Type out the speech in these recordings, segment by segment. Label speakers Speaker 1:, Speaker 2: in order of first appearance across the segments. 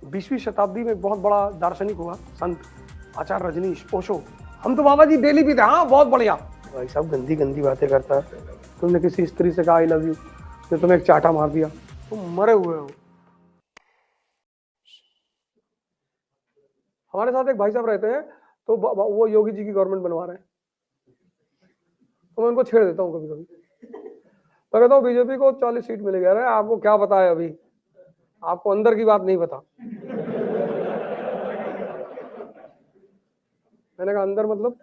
Speaker 1: 20वीं शताब्दी में एक बहुत बड़ा दार्शनिक हुआ, संत आचार्य रजनीश ओशो। हम तो बाबा जी डेली पीते। हाँ, बहुत बढ़िया। भाई साहब गंदी गंदी बातें करता है। तुमने किसी स्त्री से कहा आई लव यू, तो तुम्हें एक चाटा मार दिया, तुम मरे हुए हो। हमारे साथ एक भाई साहब रहते हैं, तो वो योगी जी की गवर्नमेंट बनवा रहे हैं, तो मैं उनको छेड़ देता हूँ कभी कभी। तो कहता हूँ बीजेपी को 40 सीट मिल गया है, आपको क्या पता है, अभी आपको अंदर की बात नहीं पता। मैंने कहा अंदर मतलब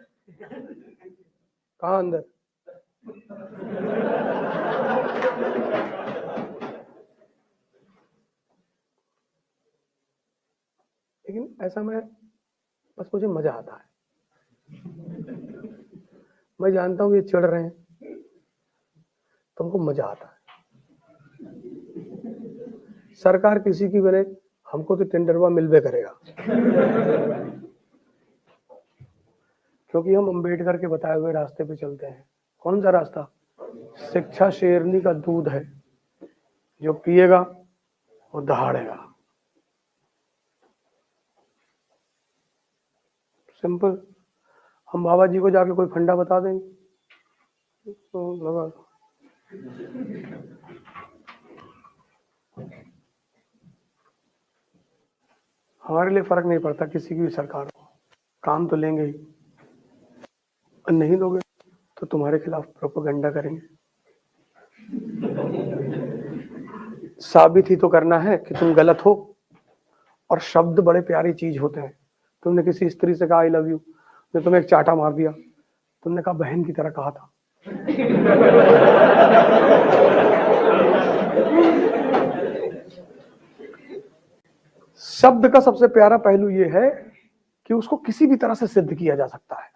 Speaker 1: कहाँ अंदर? लेकिन ऐसा मैं बस मुझे मजा आता है। मैं जानता हूँ ये चिढ़ रहे हैं, तुमको मजा आता है। सरकार किसी की बने, हमको तो टेंडरवा मिलवे करेगा, क्योंकि हम अंबेडकर के बताए हुए रास्ते पे चलते हैं। कौन सा रास्ता? शिक्षा शेरनी का दूध है, जो पिएगा वो दहाड़ेगा। सिंपल। हम बाबा जी को जाके कोई फंडा बता देंगे तो लगा। हमारे लिए फर्क नहीं पड़ता किसी की भी सरकार को, काम तो लेंगे ही, और नहीं लोगे तो तुम्हारे खिलाफ प्रोपेगेंडा करेंगे। साबित ही तो करना है कि तुम गलत हो। और शब्द बड़े प्यारी चीज होते हैं। तुमने किसी स्त्री से कहा आई लव यू, तो तुम्हें एक चाटा मार दिया, तुमने कहा बहन की तरह कहा था। शब्द का सबसे प्यारा पहलू यह है कि उसको किसी भी तरह से सिद्ध किया जा सकता है।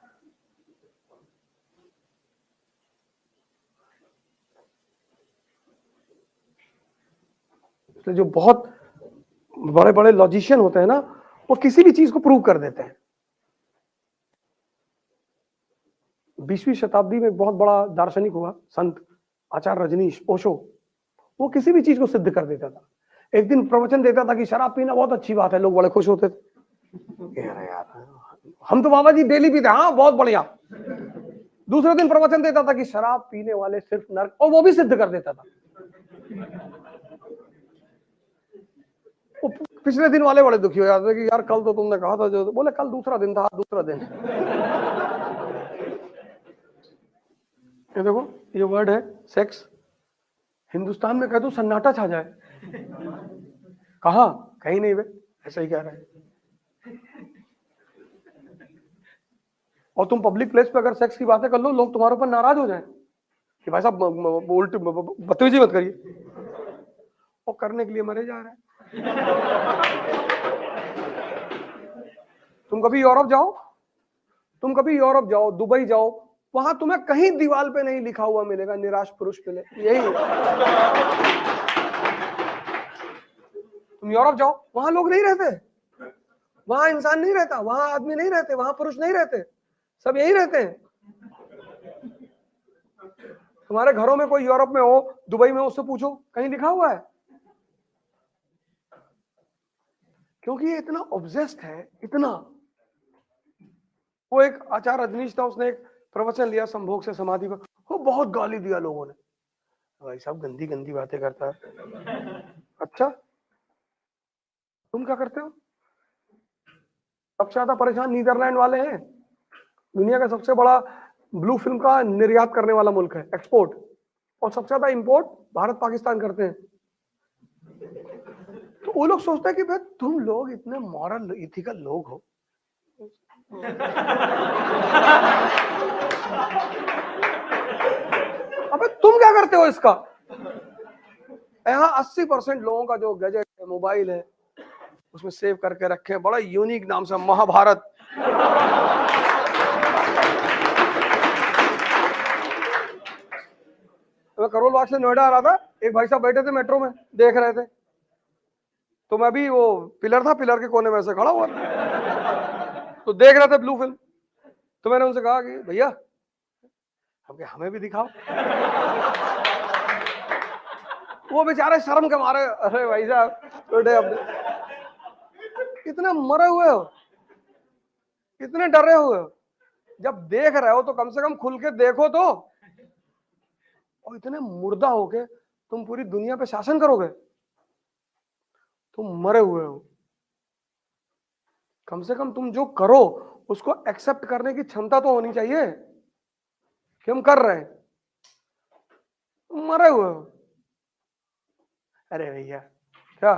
Speaker 1: तो जो बहुत बड़े बड़े लॉजिशियन होते हैं ना, वो किसी भी चीज को प्रूव कर देते हैं। 20वीं शताब्दी में एक बहुत बड़ा दार्शनिक हुआ, संत आचार्य रजनीश ओशो। वो किसी भी चीज को सिद्ध कर देता था। एक दिन प्रवचन देता था कि शराब पीना बहुत अच्छी बात है, लोग बड़े खुश होते थे। यार हम तो बाबा जी डेली पीते। हाँ, बहुत बढ़िया। दूसरे दिन प्रवचन देता था कि शराब पीने वाले सिर्फ नरक, और वो भी सिद्ध कर देता था। पिछले दिन वाले बड़े दुखी हो जाते कि यार कल तो तुमने कहा था, जो बोले कल दूसरा दिन था, दूसरा दिन। ये देखो, ये वर्ड है सेक्स। हिंदुस्तान में कह दो सन्नाटा छा जाए। कहा? कहीं नहीं, वे ऐसा ही कह रहे हैं। और तुम पब्लिक प्लेस पे अगर सेक्स की बातें कर लो, लोग तुम्हारे ऊपर नाराज हो जाएं कि भाई साहब उल्टी बदतमीजी मत करिए। और करने के लिए मरे जा रहे हैं। तुम कभी यूरोप जाओ, दुबई जाओ, वहां तुम्हें कहीं दीवार पे नहीं लिखा हुआ मिलेगा निराश पुरुष मिले, यही है। तुम यूरोप जाओ, वहां लोग नहीं रहते, वहां इंसान नहीं रहता, वहां आदमी नहीं रहते, वहां पुरुष नहीं रहते, सब यही रहते हैं। तुम्हारे घरों में कोई यूरोप में हो, दुबई में, उससे पूछो कहीं लिखा हुआ है? क्योंकि ये इतना ऑब्सेस्ड है, इतना। वो एक आचार्य रजनीश था, उसने एक प्रवचन लिया संभोग से समाधि पर, वो बहुत गाली दिया लोगों ने। भाई साहब गंदी गंदी बातें करता है। अच्छा, तुम क्या करते हो? सबसे ज्यादा परेशान नीदरलैंड वाले हैं। दुनिया का सबसे बड़ा ब्लू फिल्म का निर्यात करने वाला मुल्क है, एक्सपोर्ट। और सबसे ज्यादा इंपोर्ट भारत पाकिस्तान करते हैं। तो वो लोग सोचते हैं कि भाई तुम लोग इतने मॉरल इथिकल लोग हो, अबे तुम क्या करते हो इसका? यहाँ 80% लोगों का जो गैजेट है, मोबाइल है, उसमें सेव करके रखे, बड़ा यूनिक नाम से महाभारत। मैं करोल बाग से नोएडा आ रहा था, एक भाई साहब बैठे थे मेट्रो में, देख रहे थे, तो मैं भी, वो पिलर था, पिलर के कोने में से खड़ा हुआ तो देख रहे थे ब्लू फिल्म। तो मैंने उनसे कहा कि भैया हमें भी दिखाओ। वो बेचारे शर्म के मारे, अरे भाई साहब छोटे अपने, इतने मरे हुए हो, इतने डरे हुए हो, जब देख रहे हो तो कम से कम खुल के देखो तो। और इतने मुर्दा होके तुम पूरी दुनिया पे शासन करोगे, तुम मरे हुए हो। कम से कम तुम जो करो उसको एक्सेप्ट करने की क्षमता तो होनी चाहिए कि हम कर रहे हैं। तुम मरे हुए हो। अरे भैया क्या